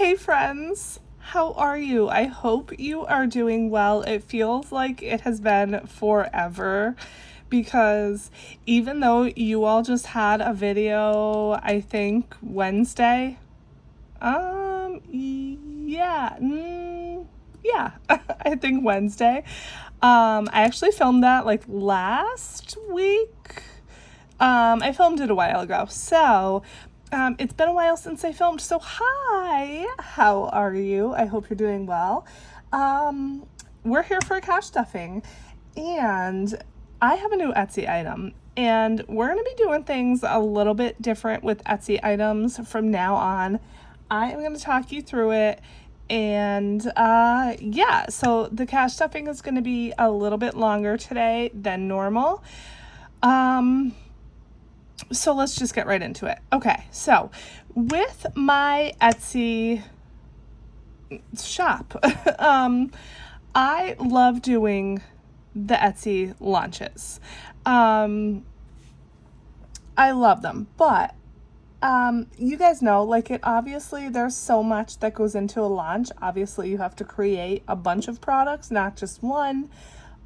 Hey friends, how are you? I hope you are doing well. It feels like it has been forever because even though you all just had a video, I think Wednesday, yeah, I think Wednesday. I actually filmed that like last week. I filmed it a while ago, so it's been a while since I filmed. So hi, how are you? I hope you're doing well. We're here for cash stuffing, and I have a new Etsy item, and we're gonna be doing things a little bit different with Etsy items from now on. I am gonna talk you through it. And yeah, so the cash stuffing is going to be a little bit longer today than normal. So let's just get right into it. Okay, so with my Etsy shop, I love doing the Etsy launches. I love them, but you guys know, like, it obviously there's so much that goes into a launch. Obviously you have to create a bunch of products, not just one,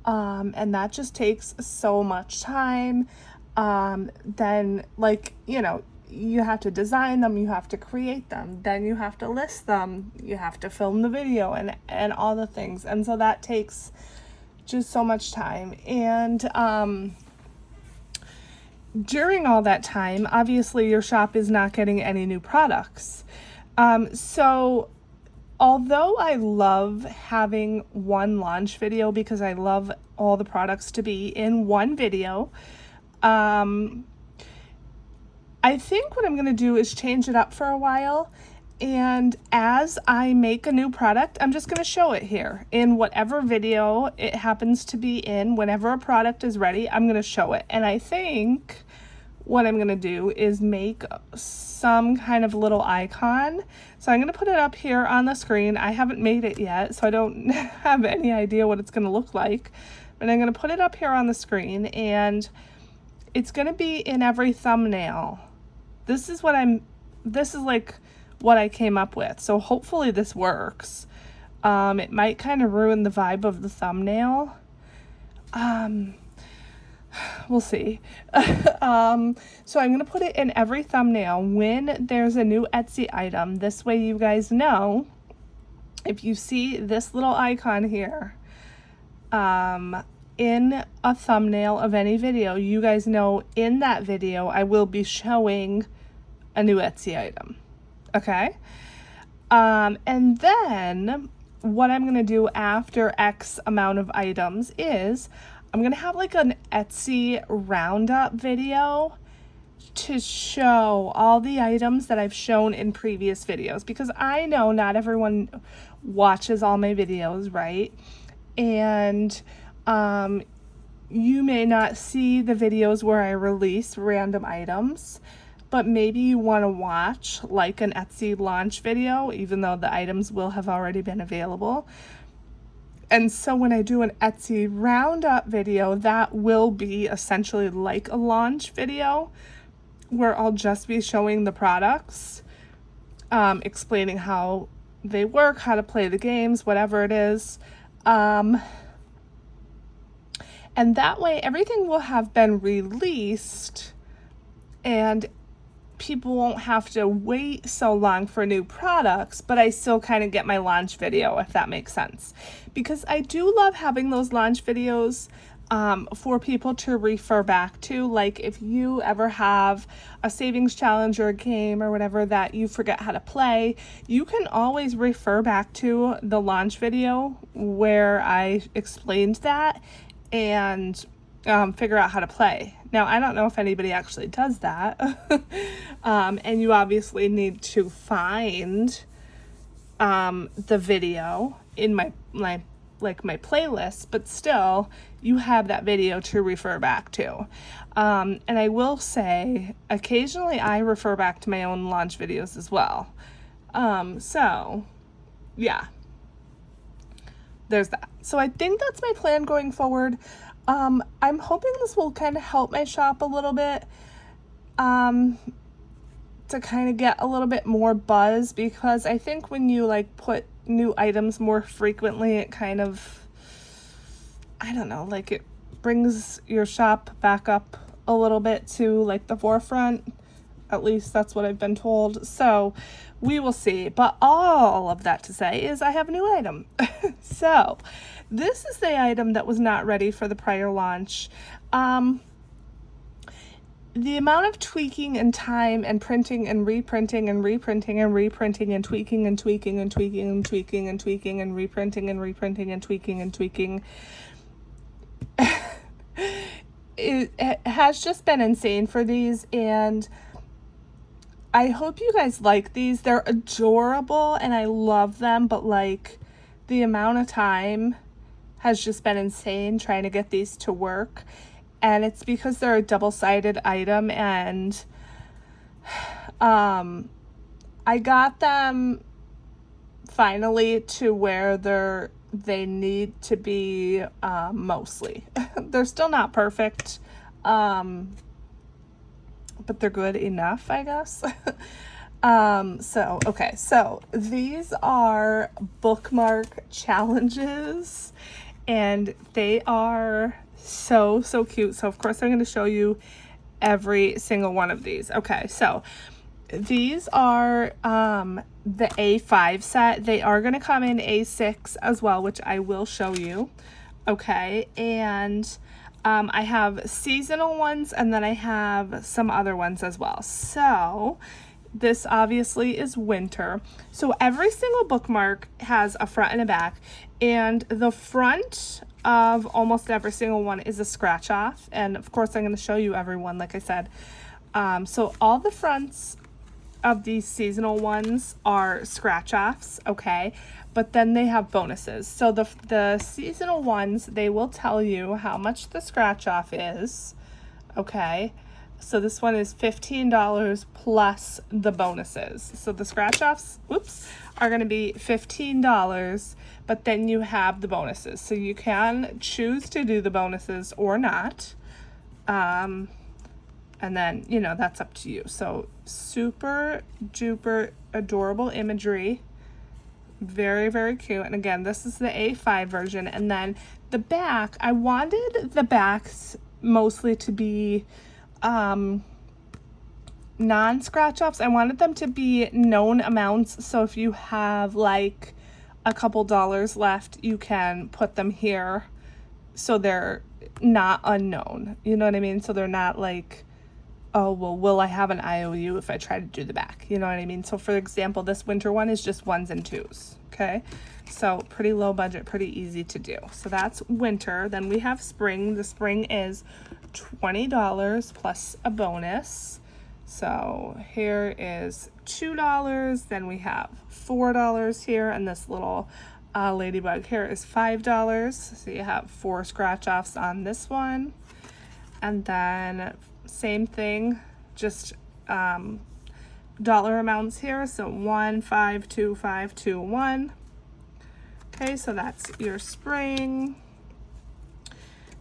and that just takes so much time. Then, like, you know, you have to design them, you have to create them, then you have to list them, you have to film the video and all the things, and so that takes just so much time. And during all that time, obviously your shop is not getting any new products. So although I love having one launch video because I love all the products to be in one video, I think what I'm going to do is change it up for a while. And as I make a new product, I'm just going to show it here in whatever video it happens to be in. Whenever a product is ready, I'm going to show it. And I think what I'm going to do is make some kind of little icon. So I'm going to put it up here on the screen. I haven't made it yet, so I don't have any idea what it's going to look like. But I'm going to put it up here on the screen, and it's going to be in every thumbnail. This is like what I came up with. So hopefully this works. It might kind of ruin the vibe of the thumbnail. We'll see. So I'm going to put it in every thumbnail when there's a new Etsy item. This way you guys know, if you see this little icon here, in a thumbnail of any video, you guys know in that video I will be showing a new Etsy item. Okay? And then what I'm going to do after X amount of items is I'm going to have like an Etsy roundup video to show all the items that I've shown in previous videos, because I know not everyone watches all my videos, right? And you may not see the videos where I release random items, but maybe you want to watch like an Etsy launch video, even though the items will have already been available. And so when I do an Etsy roundup video, that will be essentially like a launch video where I'll just be showing the products, explaining how they work, how to play the games, whatever it is. And that way everything will have been released and people won't have to wait so long for new products, but I still kind of get my launch video, if that makes sense. Because I do love having those launch videos for people to refer back to. Like if you ever have a savings challenge or a game or whatever that you forget how to play, you can always refer back to the launch video where I explained that and figure out how to play. Now, I don't know if anybody actually does that. And you obviously need to find the video in my playlist, but still you have that video to refer back to. And I will say occasionally I refer back to my own launch videos as well. So yeah, there's that. So I think that's my plan going forward. I'm hoping this will kind of help my shop a little bit. to kind of get a little bit more buzz, because I think when you like put new items more frequently, it kind of, I don't know, like it brings your shop back up a little bit to like the forefront. At least that's what I've been told. So we will see. But all of that to say is I have a new item. So this is the item that was not ready for the prior launch. The amount of tweaking and time and printing and reprinting and reprinting and reprinting and tweaking and tweaking and tweaking and tweaking and tweaking and reprinting and reprinting and tweaking and tweaking it has just been insane for these, and I hope you guys like these. They're adorable and I love them, but like the amount of time has just been insane trying to get these to work. And it's because they're a double-sided item, and I got them finally to where they need to be mostly. They're still not perfect, but they're good enough, I guess. So these are bookmark challenges, and they are so cute. So of course I'm going to show you every single one of these. Okay, so these are the A5 set. They are going to come in A6 as well, which I will show you. Okay, and I have seasonal ones, and then I have some other ones as well. So this obviously is winter. So every single bookmark has a front and a back, and the front of almost every single one is a scratch off. And of course I'm going to show you every one, like I said. So all the fronts of these seasonal ones are scratch offs, okay? But then they have bonuses. So the seasonal ones, they will tell you how much the scratch off is, okay? So this one is $15 plus the bonuses. So the scratch offs, are going to be $15, but then you have the bonuses. So you can choose to do the bonuses or not. And then, you know, that's up to you. So super duper adorable imagery. Very, very cute. And again, this is the A5 version. And then the back, I wanted the backs mostly to be non-scratch offs. I wanted them to be known amounts, so if you have like a couple dollars left, you can put them here so they're not unknown, you know what I mean? So they're not like, oh well, will I have an IOU if I try to do the back, you know what I mean? So for example, this winter one is just 1s and 2s. Okay, so pretty low budget, pretty easy to do. So that's winter. Then we have spring. The spring is $20 plus a bonus. So here is $2. Then we have $4 here, and this little ladybug here is $5. So you have 4 scratch offs on this one. And then same thing, just dollar amounts here. So 1, 5, 2, 5, 2, 1. Okay, so that's your spring.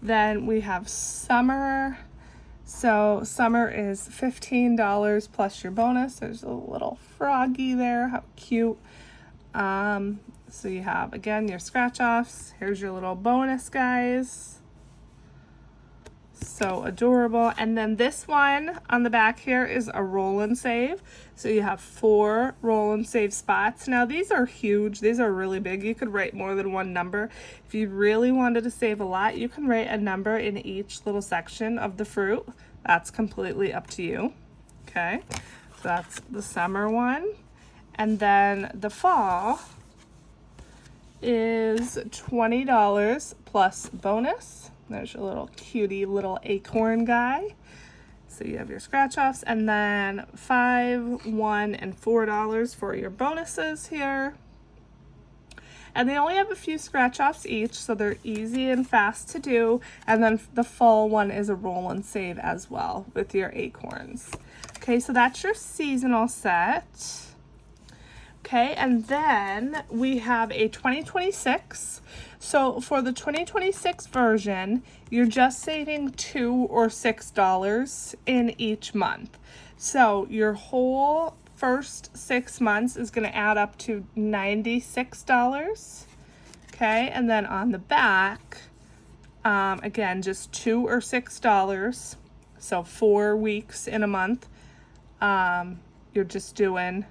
Then we have summer. So summer is $15 plus your bonus. There's a little froggy there. How cute. So you have, again, your scratch offs. Here's your little bonus, guys. So adorable. And then this one on the back here is a roll and save. So you have 4 roll and save spots. Now these are huge. These are really big. You could write more than one number. If you really wanted to save a lot, you can write a number in each little section of the fruit. That's completely up to you. Okay, so that's the summer one. And then the fall is $20 plus bonus. There's your little cutie little acorn guy. So you have your scratch offs, and then $5, $1, and $4 for your bonuses here. And they only have a few scratch offs each, so they're easy and fast to do. And then the fall one is a roll and save as well with your acorns. Okay, so that's your seasonal set. Okay, and then we have a 2026. So for the 2026 version, you're just saving $2 or $6 in each month. So your whole first 6 months is going to add up to $96. Okay, and then on the back, again, just $2 or $6. So 4 weeks in a month. You're just doing,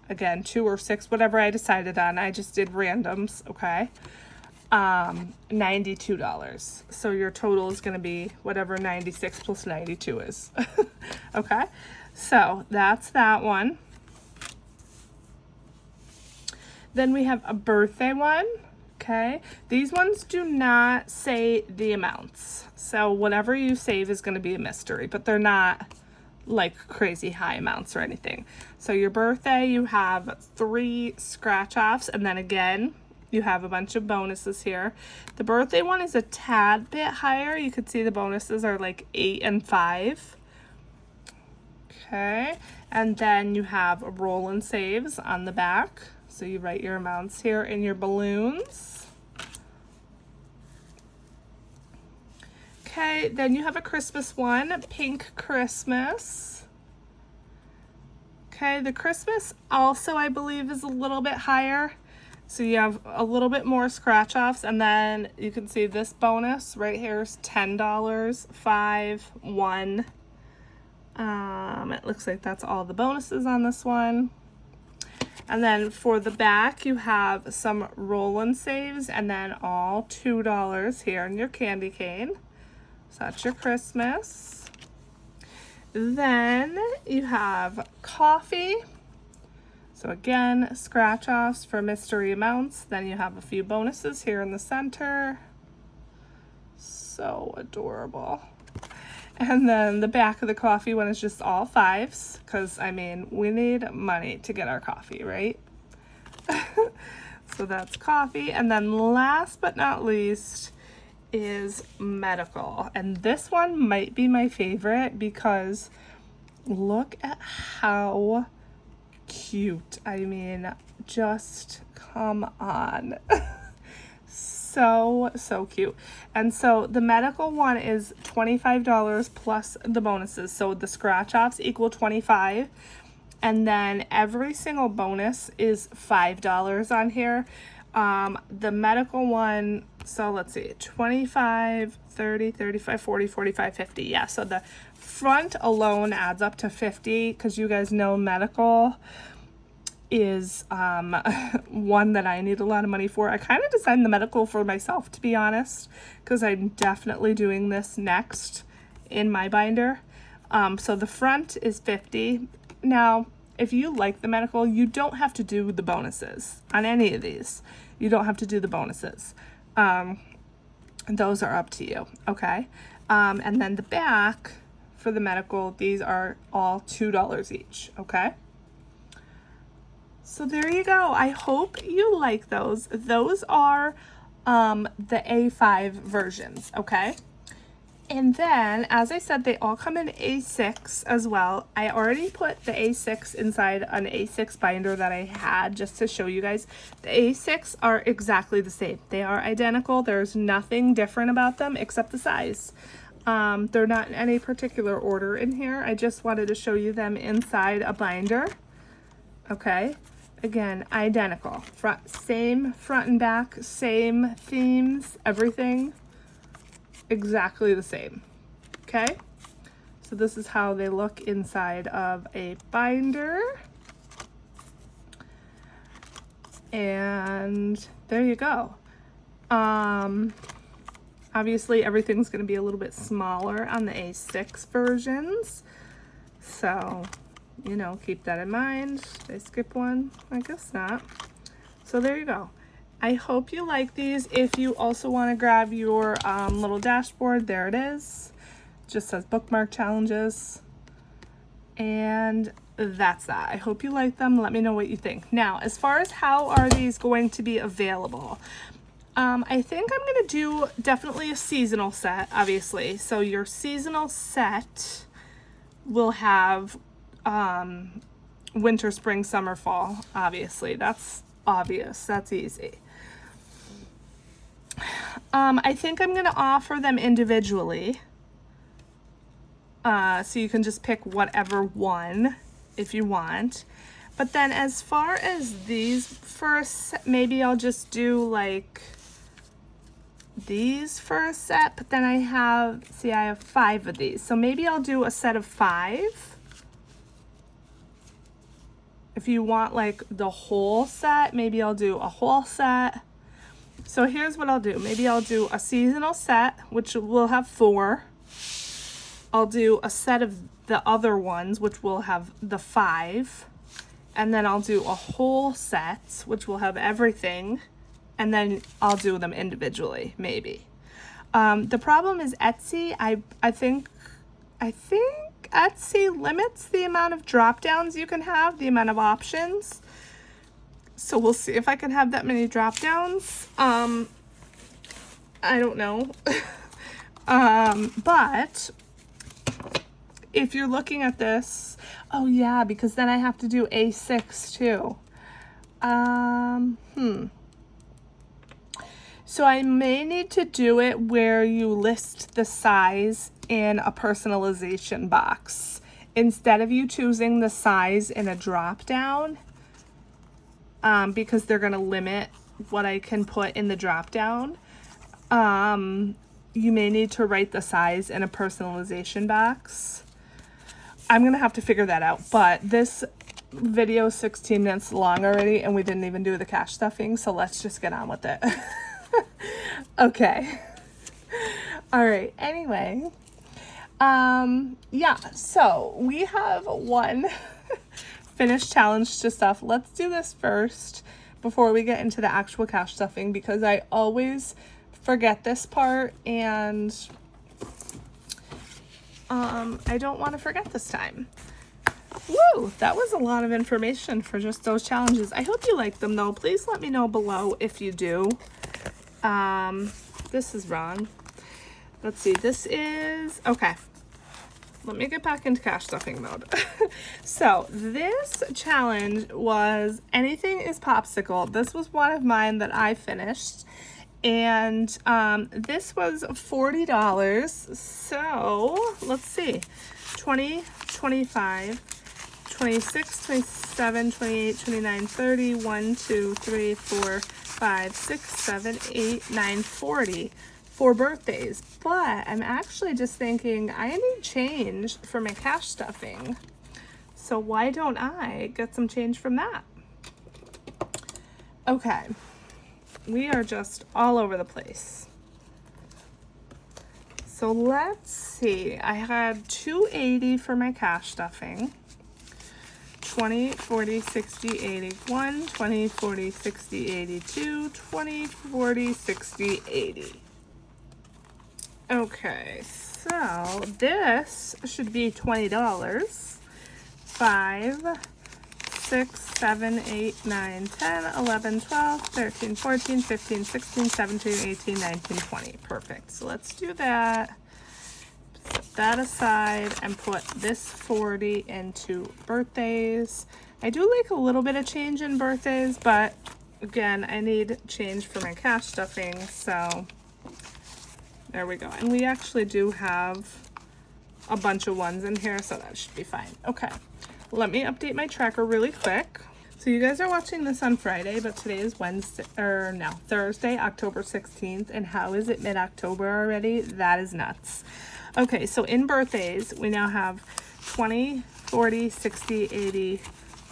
again, 2 or 6, whatever I decided on. I just did randoms, okay? $92. So your total is going to be whatever 96 plus 92 is. Okay, so that's that one. Then we have a birthday one. Okay, these ones do not say the amounts. So whatever you save is going to be a mystery, but they're not like crazy high amounts or anything. So your birthday, you have 3 scratch offs, and then again, you have a bunch of bonuses here. The birthday one is a tad bit higher. You could see the bonuses are like 8 and 5. Okay, and then you have roll and saves on the back. So you write your amounts here in your balloons. Okay, then you have a Christmas one, Pink Christmas. Okay, the Christmas also, I believe, is a little bit higher. So you have a little bit more scratch offs, and then you can see this bonus right here is $10, $5, $1. It looks like that's all the bonuses on this one. And then for the back, you have some roll and saves, and then all $2 here in your candy cane. So that's your Christmas. Then you have coffee. So again, scratch offs for mystery amounts. Then you have a few bonuses here in the center. So adorable. And then the back of the coffee one is just all 5s, because I mean, we need money to get our coffee, right? So that's coffee. And then last but not least is medical. And this one might be my favorite because look at how cute. I mean, just come on. So cute. And so the medical one is $25 plus the bonuses. So the scratch offs equal $25. And then every single bonus is $5 on here. The medical one, so let's see, 25, 30, 35, 40, 45, 50. Yeah, so the front alone adds up to 50 because you guys know medical is one that I need a lot of money for. I kind of designed the medical for myself, to be honest, because I'm definitely doing this next in my binder. So the front is 50. Now, if you like the medical, you don't have to do the bonuses on any of these. You don't have to do the bonuses. Those are up to you, okay? And then the back for the medical, these are all $2 each, okay? So there you go. I hope you like those. Those are the A5 versions, okay? And then, as I said, they all come in A6 as well. I already put the A6 inside an A6 binder that I had just to show you guys. The A6 are exactly the same. They are identical. There's nothing different about them except the size. They're not in any particular order in here. I just wanted to show you them inside a binder. Okay. Again, identical. Same front and back, same themes, everything exactly the same. Okay, so this is how they look inside of a binder. And there you go. Obviously everything's going to be a little bit smaller on the A6 versions. So, you know, keep that in mind. Did I skip one? I guess not. So there you go. I hope you like these. If you also want to grab your little dashboard, there it is. Just says bookmark challenges. And that's that. I hope you like them. Let me know what you think. Now, as far as how are these going to be available, I think I'm going to do definitely a seasonal set, obviously. So your seasonal set will have winter, spring, summer, fall, obviously. That's obvious. That's easy. I think I'm going to offer them individually. So you can just pick whatever one if you want. But then as far as these first, maybe I'll just do like these for a set, but then I have 5 of these. So maybe I'll do a set of 5. If you want like the whole set, maybe I'll do a whole set. So here's what I'll do. Maybe I'll do a seasonal set, which will have 4. I'll do a set of the other ones, which will have the 5. And then I'll do a whole set, which will have everything. And then I'll do them individually, maybe. The problem is Etsy. I think Etsy limits the amount of drop downs you can have, the amount of options. So we'll see if I can have that many drop downs. I don't know. But if you're looking at this, oh yeah, because then I have to do A6 too. So I may need to do it where you list the size in a personalization box. Instead of you choosing the size in a drop down, because they're going to limit what I can put in the drop down, you may need to write the size in a personalization box. I'm going to have to figure that out, but this video is 16 minutes long already and we didn't even do the cash stuffing, so let's just get on with it. Okay. All right. Anyway, yeah, so we have one finished challenge to stuff. Let's do this first before we get into the actual cash stuffing, because I always forget this part and I don't want to forget this time. Woo! That was a lot of information for just those challenges. I hope you like them though. Please let me know below if you do. This is wrong. Let's see. This is okay. Let me get back into cash stuffing mode. So this challenge was anything is popsicle. This was one of mine that I finished. And this was $40. So let's see. 20, 25, 26, 27, 28, 29, 30, 1, 2, 3, 4, 5, 6, 7, 8, 9, 40 for birthdays. But I'm actually just thinking I need change for my cash stuffing. So why don't I get some change from that? Okay. We are just all over the place. So let's see. I had $2.80 for my cash stuffing. 20, 40, 60, 81, 20, 40, 60, 82, 20, 40, 60, 80. Okay, so this should be $20. 5, 6, 7, 8, 9, 10, 11, 12, 13, 14, 15, 16, 17, 18, 19, 20. Perfect. So let's do that. Set that aside and put this 40 into birthdays. I do like a little bit of change in birthdays, but again, I need change for my cash stuffing, so there we go. And we actually do have a bunch of ones in here, so that should be fine. Okay, let me update my tracker really quick. So you guys are watching this on Friday, but today is Thursday, October 16th. And how is it mid-October already? That is nuts. Okay, so in birthdays, we now have 20, 40, 60, 80,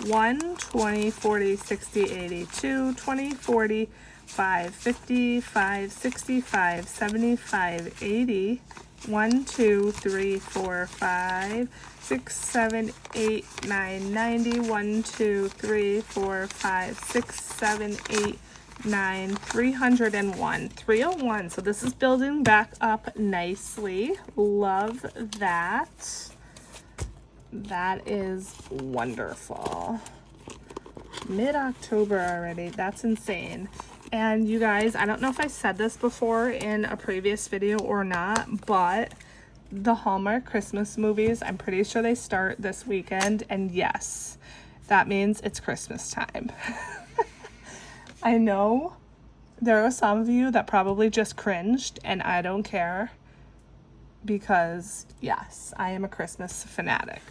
1, 20, 40, 60, 82, 20, 40, 5, 50, 5, 65, 75, 80, 1, 2, 3, 4, 5, 6, 7, 8, 9, 90, 1, 2, 3, 4, 5, 6, 7, 8, 9, 301, 301. So this is building back up nicely. Love that. That is wonderful. Mid-October already. That's insane. And you guys, I don't know if I said this before in a previous video or not, but the Hallmark Christmas movies, I'm pretty sure they start this weekend. And yes, that means it's Christmas time. I know there are some of you that probably just cringed, and I don't care. because yes, I am a Christmas fanatic.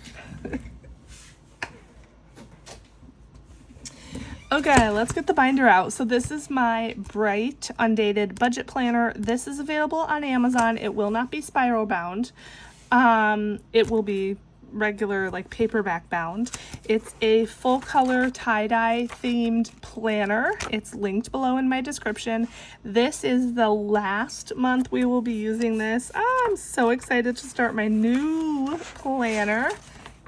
Okay, let's get the binder out. So this is my Bright Undated Budget Planner. This is available on Amazon. It will not be spiral bound. It will be regular, like, paperback bound. It's a full color tie-dye themed planner. It's linked below in my description. This is the last month we will be using this. Oh, I'm so excited to start my new planner.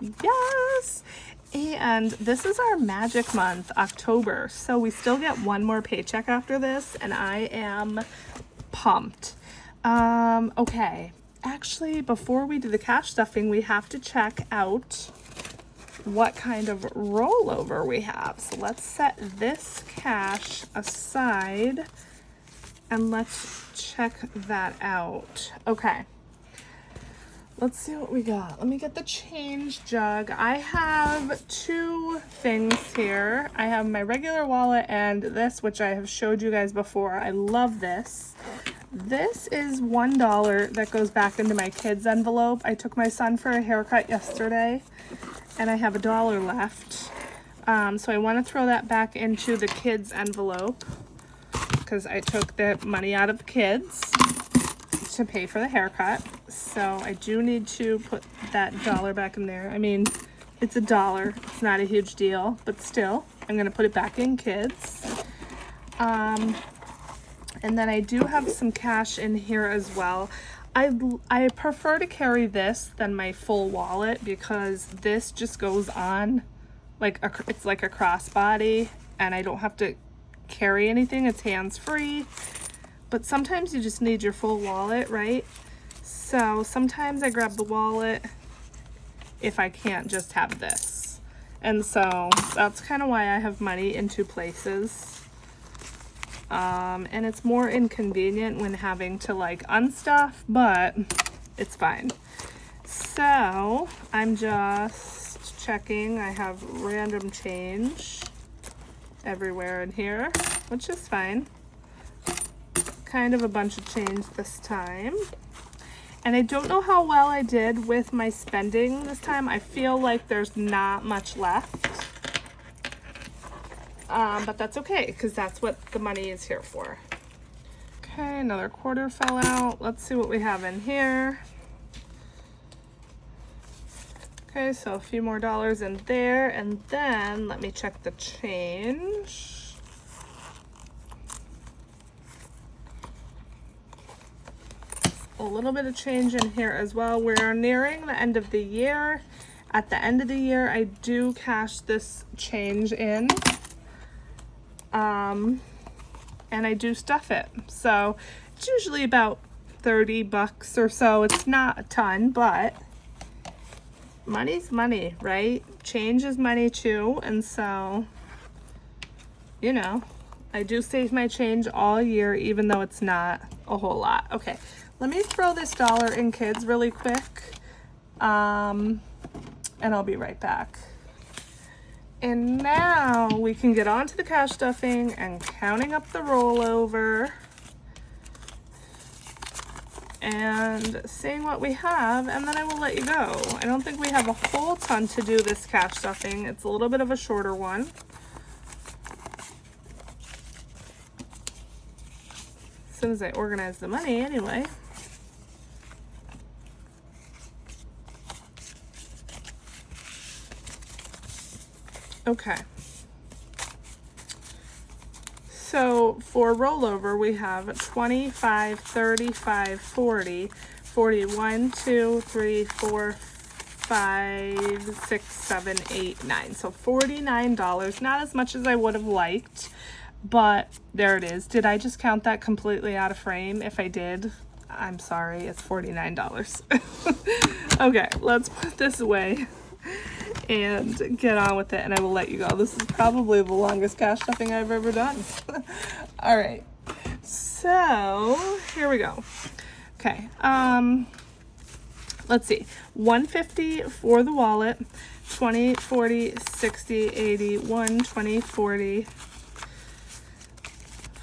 Yes! And this is our magic month, October. So we still get one more paycheck after this, and I am pumped. Okay. Actually, before we do the cash stuffing, we have to check out what kind of rollover we have. So let's set this cash aside and let's check that out. Okay. Let's see what we got. Let me get the change jug. I have two things here. I have my regular wallet and this, which I have showed you guys before. I love this. This is $1 that goes back into my kids' envelope. I took my son for a haircut yesterday and I have $1 left. So I want to throw that back into the kids' envelope because I took the money out of the kids to pay for the haircut. So I do need to put that $1 back in there. I mean, it's $1. It's not a huge deal, but still, I'm going to put it back in kids. And then I do have some cash in here as well. I prefer to carry this than my full wallet because this just goes on like it's like a crossbody and I don't have to carry anything. It's hands-free. But sometimes you just need your full wallet, right? So sometimes I grab the wallet if I can't just have this. And so that's kind of why I have money in two places. And it's more inconvenient when having to like unstuff, but it's fine. So I'm just checking. I have random change everywhere in here, which is fine. Kind of a bunch of change this time. And I don't know how well I did with my spending this time. I feel like there's not much left. But that's okay, because that's what the money is here for. Okay, another quarter fell out. Let's see what we have in here. Okay, so a few more dollars in there, and then let me check the change. A little bit of change in here as well. We are nearing the end of the year. At the end of the year, I do cash this change in. And I do stuff it. So it's usually about 30 bucks or so. It's not a ton, but money's money, right? Change is money too. And so, you know, I do save my change all year, even though it's not a whole lot. Okay, let me throw this $1 in kids really quick. And I'll be right back. And now we can get on to the cash stuffing and counting up the rollover and seeing what we have, and then I will let you go. I don't think we have a whole ton to do this cash stuffing. It's a little bit of a shorter one. As soon as I organize the money anyway. Okay, so for rollover we have 25, 35, 40, 41, 2, 3, 4, 5, 6, 7, 8, 9. So $49, not as much as I would have liked, but there it is. Did I just count that completely out of frame? If I did, I'm sorry, it's $49. Okay, let's put this away and get on with it, and I will let you go. This is probably the longest cash stuffing I've ever done. All right, so here we go. Okay, let's see, $150 for the wallet, 20, 40, 60, 80, 120, 40,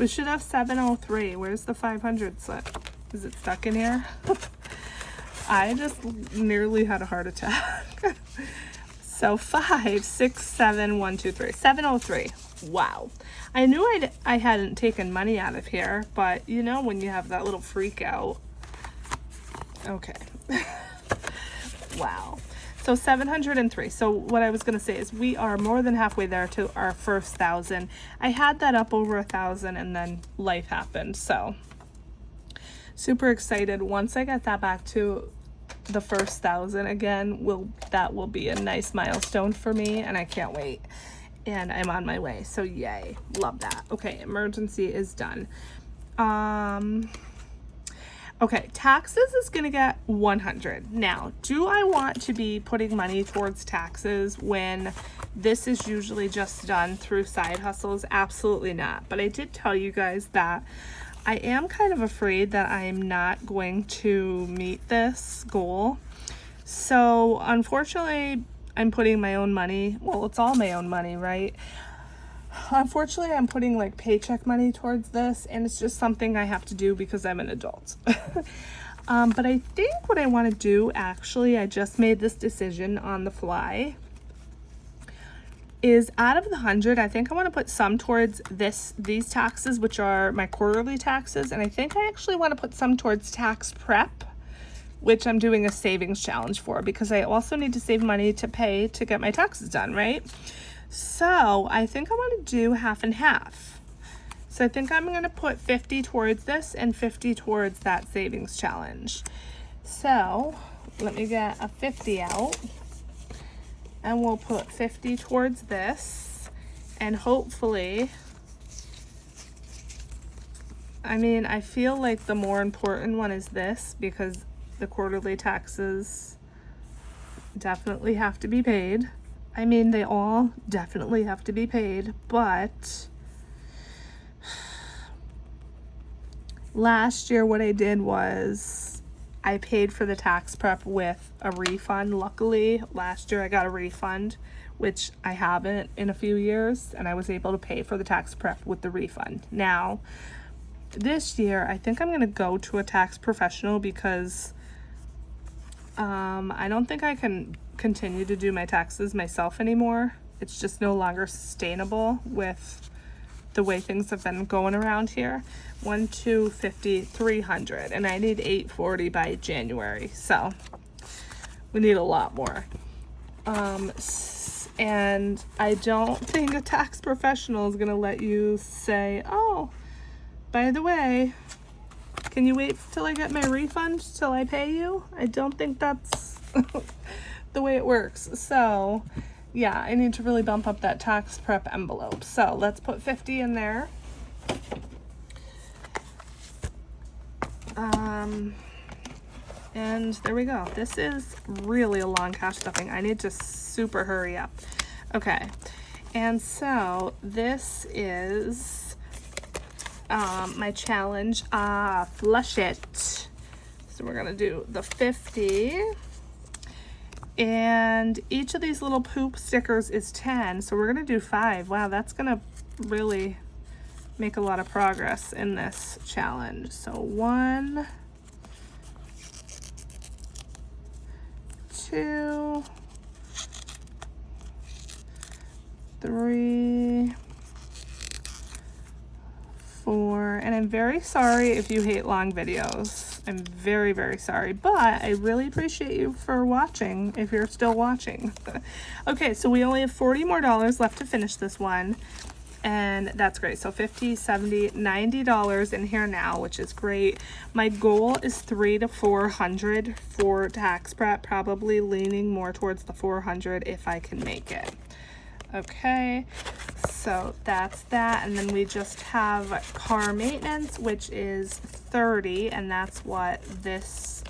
We should have 703. Where's the 500 slip? Is it stuck in here? I just nearly had a heart attack. So 5, 6, 7, 1, 2, 3. 703. Wow. I knew I hadn't taken money out of here, but you know when you have that little freak out. Okay. Wow. So 703. So what I was going to say is we are more than halfway there to our first 1,000. I had that up over 1,000 and then life happened. So super excited. Once I get that back to the first 1,000 again, that will be a nice milestone for me, and I can't wait. And I'm on my way. So yay. Love that. Okay, emergency is done. Okay, taxes is going to get 100. Now, do I want to be putting money towards taxes when this is usually just done through side hustles? Absolutely not. But I did tell you guys that I am kind of afraid that I'm not going to meet this goal. So, unfortunately, I'm putting my own money. Well, it's all my own money, right? Unfortunately, I'm putting like paycheck money towards this, and it's just something I have to do because I'm an adult. But I think what I want to do, actually, I just made this decision on the fly, is out of the 100, I think I want to put some towards these taxes, which are my quarterly taxes, and I think I actually want to put some towards tax prep, which I'm doing a savings challenge for, because I also need to save money to pay to get my taxes done, right? So I think I want to do half and half. So I think I'm going to put 50 towards this and 50 towards that savings challenge. So let me get a 50 out, and we'll put 50 towards this, and hopefully, I mean, I feel like the more important one is this, because the quarterly taxes definitely have to be paid. I mean, they all definitely have to be paid, but last year what I did was I paid for the tax prep with a refund. Luckily, last year I got a refund, which I haven't in a few years, and I was able to pay for the tax prep with the refund. Now, this year, I think I'm going to go to a tax professional because I don't think I can continue to do my taxes myself anymore. It's just no longer sustainable with the way things have been going around here. 1, 2, 50, 300, and I need 840 by January, so we need a lot more. And I don't think a tax professional is gonna let you say, oh, by the way, can you wait till I get my refund till I pay you? I don't think that's the way it works. So yeah, I need to really bump up that tax prep envelope. So let's put 50 in there. And there we go. This is really a long cash stuffing. I need to super hurry up. Okay, and so this is my challenge. Flush it. So we're gonna do the 50. And each of these little poop stickers is 10, so we're gonna do 5. Wow, that's gonna really make a lot of progress in this challenge. So 1, 2, 3, 4, and I'm very sorry if you hate long videos. I'm very, very sorry, but I really appreciate you for watching, if you're still watching. Okay, so we only have $40 more left to finish this one, and that's great. So $50, $70, $90 in here now, which is great. My goal is $300 to $400 for tax prep, probably leaning more towards the $400 if I can make it. Okay, so that's that, and then we just have car maintenance, which is $30, and that's what this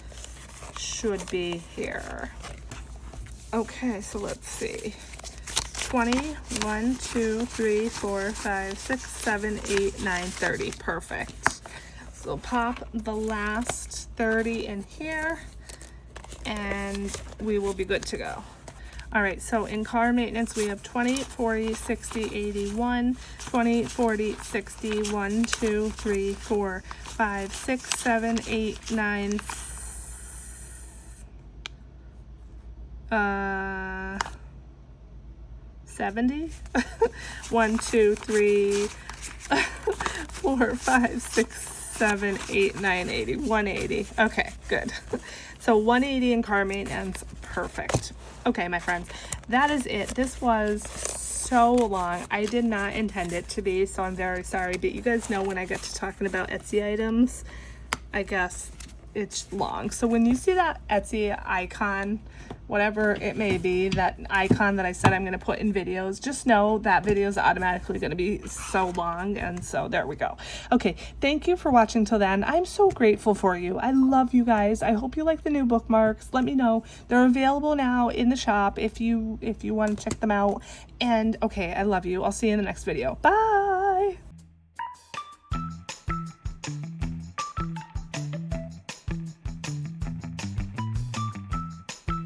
should be here. Okay, so let's see. 20, 1, 2, 3, 4, 5, 6, 7, 8, 9, 30. Perfect. So pop the last 30 in here, and we will be good to go. All right, so in car maintenance, we have 20, 40, 60, 81, 20, 40, 60, 1, 2, 3, 4, 5, 6, 7, 8, 9, 70? 1, 2, 3, 4, 5, 6, 7, 8, 9, 80. 180. Okay, good. So 180 in car maintenance. Perfect. Okay, my friends, that is it. This was so long. I did not intend it to be, so I'm very sorry. But you guys know when I get to talking about Etsy items, I guess it's long. So when you see that Etsy icon, whatever it may be, that icon that I said I'm going to put in videos, just know that video is automatically going to be so long. And so there we go. Okay, thank you for watching till then. I'm so grateful for you. I love you guys. I hope you like the new bookmarks. Let me know. They're available now in the shop if you want to check them out. And okay, I love you. I'll see you in the next video. Bye.